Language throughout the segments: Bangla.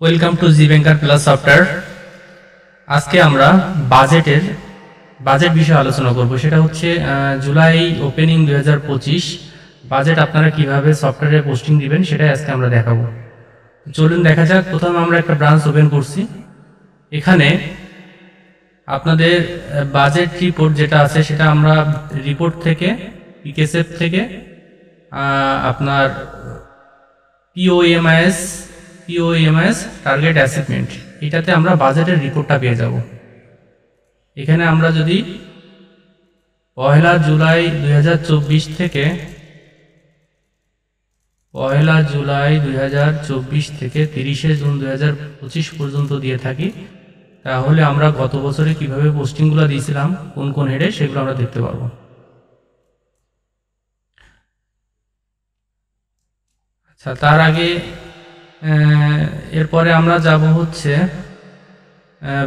Welcome to G banker plus software. আজকে আমরা বাজেট বিষয়ে আলোচনা করব। সেটা হচ্ছে জুলাই ওপেনিং 2025 বাজেট আপনারা কিভাবে সফটওয়্যারে পোস্টিং দিবেন সেটাই আজকে আমরা দেখাবো। চলুন দেখা যাক। প্রথমে আমরা একটা ব্রাঞ্চ ওপেন করছি। এখানে আপনাদের বাজেট রিপোর্ট যেটা আছে সেটা আমরা রিপোর্ট থেকে পিকেএসএফ থেকে আপনার পিওএমআইএস টার্গেট অ্যাচিভমেন্ট এটাতে আমরা বাজেটের রিপোর্টটা পেয়ে যাব। এখানে আমরা যদি 1 জুলাই 2024 থেকে 30 জুন 2025 পর্যন্ত দিয়ে থাকি, তাহলে আমরা গত বছরে কিভাবে পোস্টিংগুলো দিয়েছিলাম কোন কোন হেডে সেগুলো আমরা দেখতে পারবো। আচ্ছা, তার আগে এরপরে আমরা যাব হচ্ছে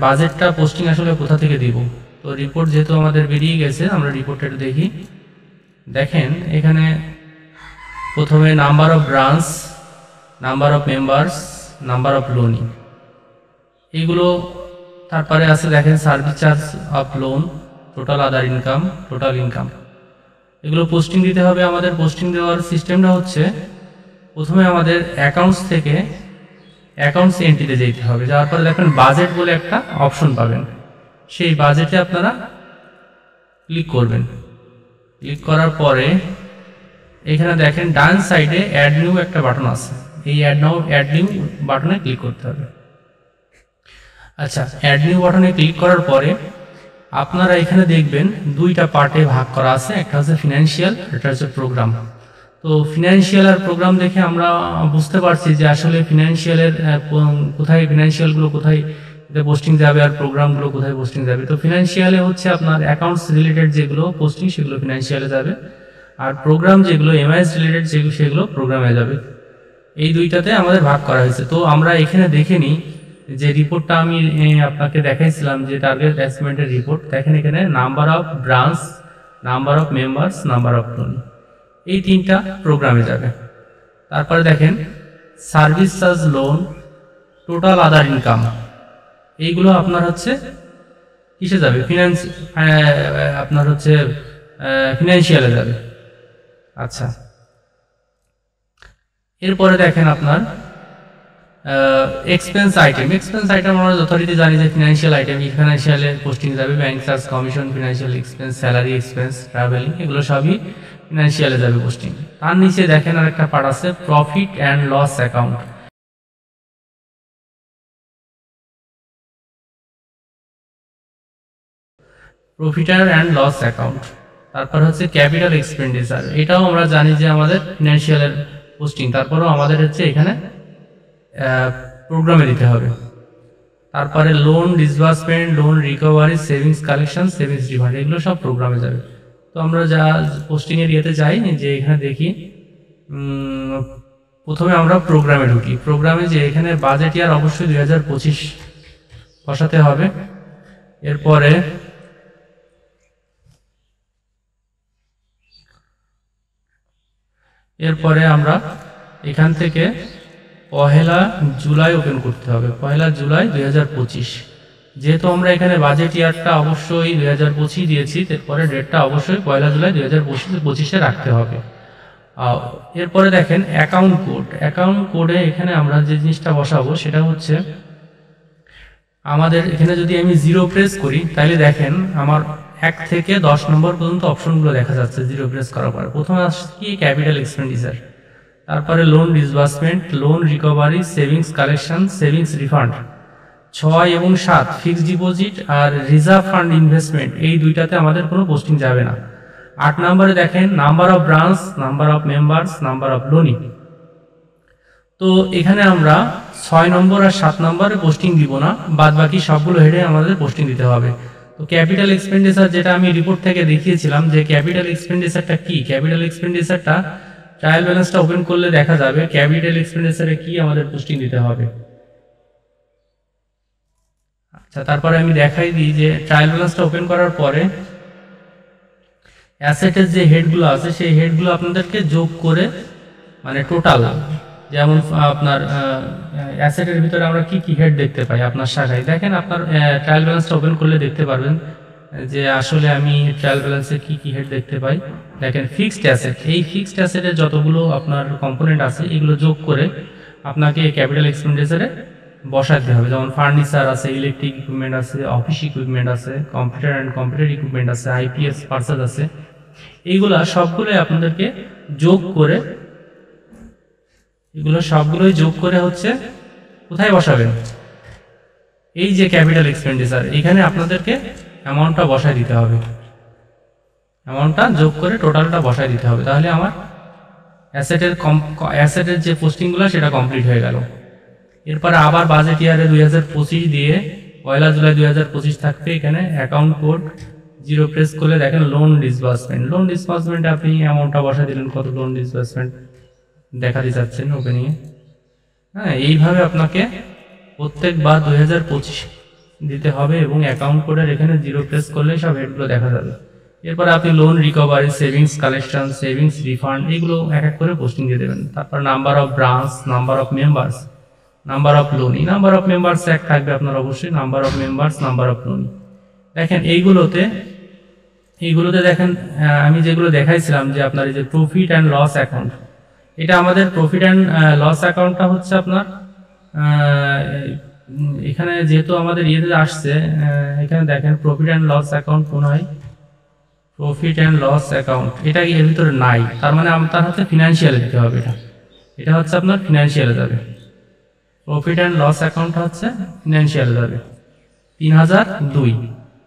বাজেটটা পোস্টিং আসলে কোথা থেকে দিব। তো রিপোর্ট যেহেতু আমাদের বেরিয়ে গেছে, আমরা রিপোর্টটা দেখি। দেখেন এখানে প্রথমে number of branch, number of members, number of lonely, এইগুলো। তারপরে আছে দেখেন service charge of loan, total other income, total income, এগুলো পোস্টিং দিতে হবে। আমাদের পোস্টিং দেওয়ার সিস্টেমটা হচ্ছে প্রথমে আমাদের অ্যাকাউন্টস থেকে অ্যাকাউন্টস এন্ট্রিতে যেতে হবে। যাওয়ার পরে দেখবেন বাজেট বলে একটা অপশন পাবেন। সেই বাজেটে আপনারা ক্লিক করবেন। ক্লিক করার পরে এখানে দেখেন ডান সাইডে অ্যাড নিউ একটা বাটন আছে। এই অ্যাড নিউ বাটনে ক্লিক করতে হবে। আচ্ছা, অ্যাড নিউ বাটনে ক্লিক করার পরে আপনারা এখানে দেখবেন দুইটা পার্টে ভাগ করা আছে। একটা হচ্ছে ফিনান্সিয়াল, একটা হচ্ছে প্রোগ্রাম। তো ফিনান্সিয়াল আর প্রোগ্রাম দেখে আমরা বুঝতে পারছি যে আসলে ফিনান্সিয়ালগুলো কোথায় পোস্টিং যাবে আর প্রোগ্রামগুলো কোথায় পোস্টিং যাবে। তো ফিনান্সিয়ালে হচ্ছে আপনার অ্যাকাউন্টস রিলেটেড যেগুলো পোস্টিং সেগুলো ফিনান্সিয়ালে যাবে, আর প্রোগ্রাম যেগুলো এমআইএস রিলেটেড সেগুলো প্রোগ্রামে যাবে। এই দুইটাতে আমাদের ভাগ করা হয়েছে। তো আমরা এখানে দেখে নিই যে রিপোর্টটা আমি আপনাকে দেখাইছিলাম যে টার্গেট অ্যাচিভমেন্টের রিপোর্ট। দেখেন এখানে number of branch, number of members, number of loan, এই তিনটা প্রোগ্রামে যাবে। তারপরে দেখেন service charge, loan, total other income, এইগুলো আপনার হচ্ছে কিসে যাবে? আপনার হচ্ছে ফিনান্সিয়ালে যাবে। আচ্ছা, এরপরে দেখেন আপনার এক্সপেন্স আইটেম আমরা যথারীতি জানি যে ফিনান্সিয়াল আইটেম, ফিনান্সিয়ালে পোস্টিং যাবে। Bank charge, commission, financial expense, salary expense, travelling, এগুলো সবই ফিনান্সিয়ালে যাবে পোস্টিং। তার নিচে দেখেন আর একটা পার্ট আছে প্রফিট অ্যান্ড লস অ্যাকাউন্ট। প্রফিটার অ্যান্ড লস অ্যাকাউন্ট। তারপর হচ্ছে ক্যাপিটাল এক্সপেন্ডিচার, এটাও আমরা জানি যে আমাদের ফিনান্সিয়ালের পোস্টিং। তারপরেও আমাদের হচ্ছে এখানে প্রোগ্রামে দিতে হবে। তারপরে loan disbursement, loan recovery, savings collection, savings refund, এগুলো সব প্রোগ্রামে যাবে। তো আমরা যা পোস্টিংয়ের ইয়েতে যাই যে এখানে দেখি প্রথমে আমরা প্রোগ্রামে ঢুকি। প্রোগ্রামে যে এখানে বাজেট ইয়ার অবশ্যই 2025 বসাতে হবে। এরপরে আমরা এখান থেকে 1 জুলাই ওপেন করতে হবে। 1 জুলাই 2025, যেহেতু আমরা এখানে বাজেট ইয়ারটা অবশ্যই 2025 দিয়েছি, এরপরে ডেটটা অবশ্যই 1 জুলাই 2025 রাখতে হবে। এরপরে দেখেন অ্যাকাউন্ট কোডে এখানে আমরা যে জিনিসটা বসাবো সেটা হচ্ছে আমাদের এখানে যদি আমি 0 প্রেস করি তাহলে দেখেন আমার 1 থেকে 10 নম্বর পর্যন্ত অপশনগুলো দেখা যাচ্ছে 0 প্রেস করার পর। প্রথমে আসছে কি ক্যাপিটাল এক্সপেন্ডিচার, তারপরে loan disbursement, loan recovery, savings collection, savings refund. 6 এবং 7 ফিক্সড ডিপোজিট আর রিজার্ভ ফান্ড ইনভেস্টমেন্ট, এই দুইটাতে আমাদের কোনো পোস্টিং যাবে না। 8 নম্বরে দেখেন number of branch, number of members, number of lonely. তো এখানে আমরা 6 নম্বর আর 7 নম্বরে পোস্টিং দিব না, বাদ বাকি সবগুলো হেডে আমাদের পোস্টিং দিতে হবে। তো ক্যাপিটাল এক্সপেন্ডিচার যেটা আমি রিপোর্ট থেকে দেখিয়েছিলাম যে ক্যাপিটাল এক্সপেন্ডিচারটা কি, ক্যাপিটাল এক্সপেন্ডিচারটা ট্রায়াল ব্যালেন্সটা ওপেন করলে দেখা যাবে ক্যাপিটাল এক্সপেন্ডিচারে কি আমাদের পোস্টিং দিতে হবে। আচ্ছা, তারপরে আমি দেখাই দিই যে ট্রায়াল ব্যালেন্সটা ওপেন করার পরে অ্যাসেটের যে হেডগুলো আছে সেই হেডগুলো আপনাদেরকে যোগ করে, মানে টোটাল যেমন আপনার অ্যাসেটের ভিতরে আমরা কি কি হেড দেখতে পাই আপনার শাখায়, দেখেন আপনার ট্রায়াল ব্যালেন্সটা ওপেন করলে দেখতে পারবেন যে আসলে আমি ট্রায়াল ব্যালেন্সে কি কি হেড দেখতে পাই। দেখেন ফিক্সড অ্যাসেট, এই ফিক্সড অ্যাসেটের যতগুলো আপনার কম্পোনেন্ট আছে এগুলো যোগ করে আপনাকে ক্যাপিটাল এক্সপেন্ডিচারে বসাতে হবে। যেমন ফার্নিচার আছে, ইলেকট্রিক ইকুইপমেন্ট আছে, অফিস ইকুইপমেন্ট আছে, কম্পিউটার অ্যান্ড কম্পিউটার ইকুইপমেন্ট আছে, আইপিএস পার্সেল আছে, এইগুলা সবগুলোই আপনাদেরকে যোগ করে, এগুলো সবগুলোই যোগ করে হচ্ছে কোথায় বসাবেন, এই যে ক্যাপিটাল এক্সপেন্ডিচার, এখানে আপনাদেরকে অ্যামাউন্টটা বসায় দিতে হবে, অ্যামাউন্টটা যোগ করে টোটালটা বসায় দিতে হবে। তাহলে আমার অ্যাসেটের যে পোস্টিংগুলো সেটা কমপ্লিট হয়ে গেল। এরপরে আবার বাজেট ইয়ারে 2025 দিয়ে 1 জুলাই 2025 থাকবে। এখানে অ্যাকাউন্ট কোড 0 প্রেস করলে দেখেন লোন ডিসবার্সমেন্ট, লোন ডিসবার্সমেন্টে আপনি অ্যামাউন্টটা বসায় দিলেন, কত লোন ডিসবার্সমেন্ট দেখাতে চাচ্ছেন ওপেনিংয়ে। হ্যাঁ, এইভাবে আপনাকে প্রত্যেকবার 2025 দিতে হবে এবং অ্যাকাউন্ট কোডের এখানে 0 প্রেস করলে সব হেডগুলো দেখা যাবে। এরপরে আপনি loan recovery, savings collection, savings refund, এগুলো এক এক করে পোস্টিং দিয়ে দেবেন। তারপর number of branch, number of members, number of loan, এই নাম্বার অফ মেম্বার্স এক থাকবে আপনার অবশ্যই, number of members, number of loan. দেখেন এইগুলোতে দেখেন আমি যেগুলো দেখাইছিলাম যে আপনার এই যে প্রফিট অ্যান্ড লস অ্যাকাউন্ট, এটা আমাদের প্রফিট অ্যান্ড লস অ্যাকাউন্টটা হচ্ছে আপনার এখানে যেহেতু আমাদের ইয়েতে আসছে, এখানে দেখেন প্রফিট অ্যান্ড লস অ্যাকাউন্ট মনে হয়, প্রফিট অ্যান্ড লস অ্যাকাউন্ট এটা এর ভিতরে নাই, তার মানে তার হচ্ছে ফিনান্সিয়ালে দিতে হবে। এটা হচ্ছে আপনার ফিনান্সিয়ালে যাবে, প্রফিট অ্যান্ড লস অ্যাকাউন্টটা হচ্ছে ফিনান্সিয়ালে যাবে 3002।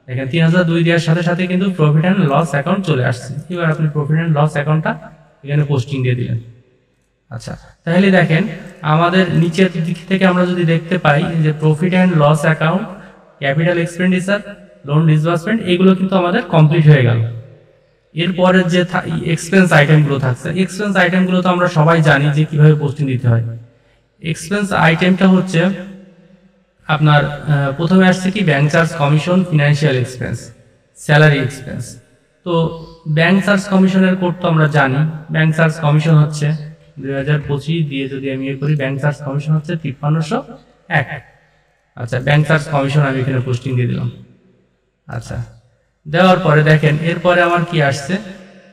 দেখেন 3002 দেওয়ার সাথে সাথে কিন্তু প্রফিট অ্যান্ড লস অ্যাকাউন্ট চলে আসছে। এবার আপনি প্রফিট অ্যান্ড লস অ্যাকাউন্টটা এখানে পোস্টিং দিয়ে দিলেন। আচ্ছা, তাহলে দেখেন আমাদের নিচের দিক থেকে আমরা যদি দেখতে পাই যে profit and loss account, capital expenditure, loan disbursement, এগুলো কিন্তু আমাদের কমপ্লিট হয়ে গেল। এরপরে যে এক্সপেন্স আইটেমগুলো থাকছে, এক্সপেন্স আইটেমগুলো তো আমরা সবাই জানি যে কিভাবে পোস্টিং দিতে হয়। এক্সপেন্স আইটেমটা হচ্ছে আপনার প্রথমে আসছে কি bank charge, commission, financial expense, salary expense. তো ব্যাংক চার্জ কমিশনের কোড তো আমরা জানি, ব্যাংক চার্জ কমিশন হচ্ছে 2025 দিয়ে যদি আমি করি, ব্যাংক চার্জ কমিশন হচ্ছে 5301। আচ্ছা, ব্যাংক চার্জ কমিশন আমি এখানে পোস্টিং দিয়ে দিলাম। আচ্ছা, দেওয়ার পরে দেখেন এরপরে আমার কি আসছে,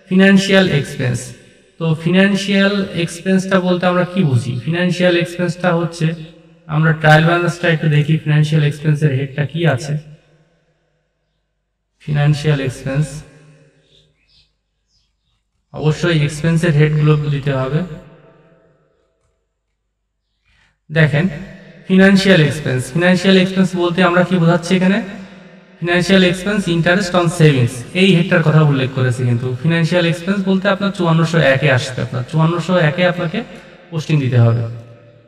ফিনান্সিয়াল এক্সপেন্স। তো ফিনান্সিয়াল এক্সপেন্সটা বলতে আমরা কি বুঝি? ফিনান্সিয়াল এক্সপেন্সটা হচ্ছে, আমরা ট্রায়াল ব্যালেন্সটা একটু দেখি ফিনান্সিয়াল এক্সপেন্সের হেডটা কি আছে। ফিনান্সিয়াল এক্সপেন্স অবশ্যই এক্সপেন্সের হেডগুলো দিতে হবে। দেখেন ফিনান্সিয়াল এক্সপেন্স, ফিনান্সিয়াল এক্সপেন্স বলতে আমরা কি বোঝাচ্ছি এখানে, financial expense interest on savings, এই হেডটার কথা উল্লেখ করেছে। কিন্তু ফিনান্সিয়াল এক্সপেন্স বলতে আপনার 5401-এ আসবে, আপনার 5401-এ আপনাকে পোস্টিং দিতে হবে।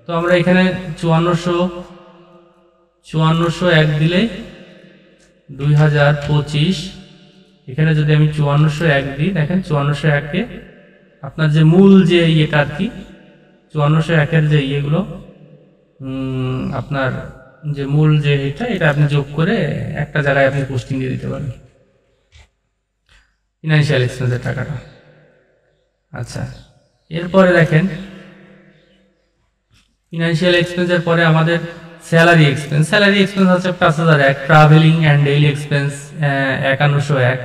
তো আমরা এখানে 5401 দিলে 2025, এখানে যদি আমি 5401 দিই, দেখেন 5401-এ আপনার যে মূল যে ইয়েটা আর কি, 5401-এর যে ইয়েগুলো আপনার যে মূল যে এটা আপনি যোগ করে একটা জায়গায় আপনি পোস্টিং দিয়ে দিতে পারেন ফিনান্সিয়াল এক্সপেন্সের টাকাটা। আচ্ছা, এরপরে দেখেন ফিনান্সিয়াল এক্সপেন্সের পরে আমাদের স্যালারি এক্সপেন্স, স্যালারি এক্সপেন্স হচ্ছে 5001, ট্রাভেলিং অ্যান্ড ডেইলি এক্সপেন্স 5101,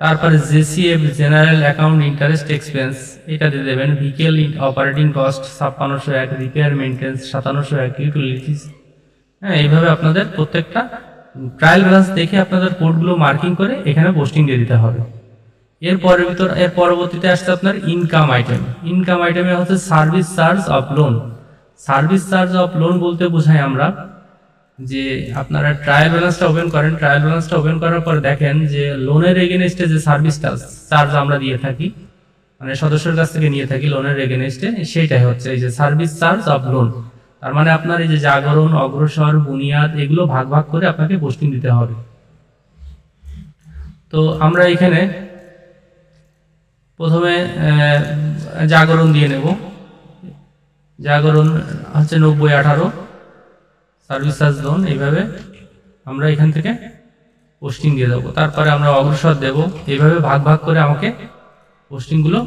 তারপরে জেসিএফ জেনারেল অ্যাকাউন্ট ইন্টারেস্ট এক্সপেন্স এটা দিয়ে দেবেন, ভিকেল operating cost 5601, repair maintenance 5701, utilities. হ্যাঁ, এইভাবে আপনাদের প্রত্যেকটা ট্রায়াল ব্যালেন্স দেখে আপনাদের কোডগুলো মার্কিং করে এখানে পোস্টিং দিয়ে দিতে হবে। এর পরবর্তীতে আসছে আপনার ইনকাম আইটেম। ইনকাম আইটেমে হচ্ছে service charge of loan. Service charge of loan বলতে বোঝাই আমরা যে আপনারা ট্রায়াল ব্যালেন্সটা ওপেন করেন, ট্রায়াল ব্যালেন্সটা ওপেন করার পরে দেখেন যে লোনের এগেনস্টে যে সার্ভিস চার্জ আমরা দিয়ে থাকি, মানে সদস্যের কাছ থেকে নিয়ে থাকি লোনের এগেনস্টে, সেইটাই হচ্ছে এই যে সার্ভিস চার্জ অফ লোন। তার মানে আপনার এই যে জাগরণ, অগ্রসর, বুনিয়াদ, এগুলো ভাগ ভাগ করে আপনাকে পোস্টিং দিতে হবে। তো আমরা এখানে প্রথমে জাগরণ দিয়ে নেব, জাগরণ হচ্ছে 9018 সার্ভিস চার্জ লোন, এইভাবে আমরা এখান থেকে পোস্টিং দিয়ে দেবো। তারপরে আমরা অগ্রসর দেব, এইভাবে ভাগ ভাগ করে আমাকে পোস্টিংগুলো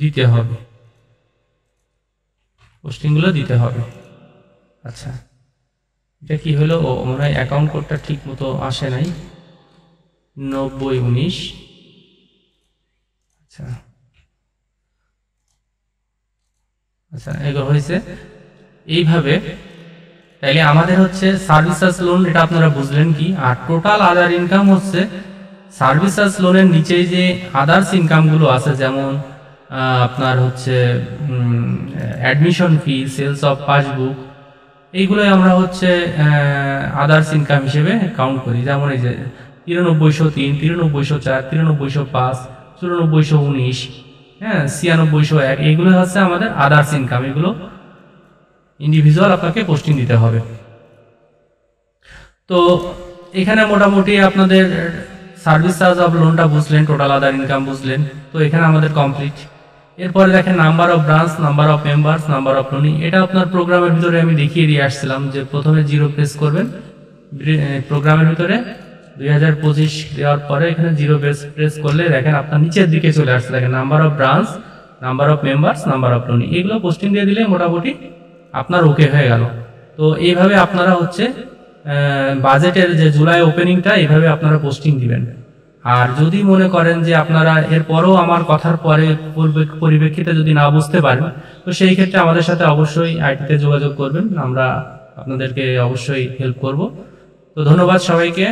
দিতে হবে। পোস্টিংগুলো দিতে হবে। আচ্ছা, এটা কি হলো? ও মনে হয় অ্যাকাউন্ট কোডটা ঠিক মতো আসে নাই, 9019। আচ্ছা আচ্ছা, এগুলো হয়েছে এইভাবে। তাইলে আমাদের হচ্ছে সার্ভিস চার্জ লোন, এটা আপনারা বুঝলেন কি। আর টোটাল আদার ইনকাম হচ্ছে সার্ভিস চার্জ লোনের নিচে যে আদার্স ইনকামগুলো আছে, যেমন আপনার হচ্ছে admission fee, sales of passbook, এইগুলোই আমরা হচ্ছে আদার্স ইনকাম হিসেবে কাউন্ট করি। যেমন এই যে 9303, 9304, 9305, 9419, হ্যাঁ 9601, এইগুলো হচ্ছে আমাদের আদার্স ইনকাম। এগুলো ইন্ডিভিজুয়াল আপনাকে পোস্টিং দিতে হবে। তো এখানে মোটামুটি আপনাদের সার্ভিস চার্জ অফ লোনটা বুঝলেন, টোটাল আদার ইনকাম বুঝলেন। তো এখানে আমাদের কমপ্লিট। এরপরে দেখেন number of branch, number of members, number of lonely. এটা আপনার প্রোগ্রামের ভিতরে আমি দেখিয়ে দিয়ে আসছিলাম যে প্রথমে 0 প্রেস করবেন প্রোগ্রামের ভিতরে, 2025 দেওয়ার পরে এখানে 0 প্রেস করলে দেখেন আপনার নিচের দিকে চলে আসছে, দেখেন number of branch, number of members, number of lonely. এগুলো পোস্টিং দিয়ে দিলে মোটামুটি আপনার ওকে হয়ে গেল। তো এইভাবে আপনারা হচ্ছে বাজেটের যে জুলাই ওপেনিংটা এইভাবে আপনারা পোস্টিং দিবেন। আর যদি মনে করেন যে আপনারা এরপরও আমার কথার পরিপ্রেক্ষিতে যদি না বুঝতে পারেন, তো সেই ক্ষেত্রে আমাদের সাথে অবশ্যই আইটিতে যোগাযোগ করবেন, আমরা আপনাদেরকে অবশ্যই হেল্প করব। তো ধন্যবাদ সবাইকে।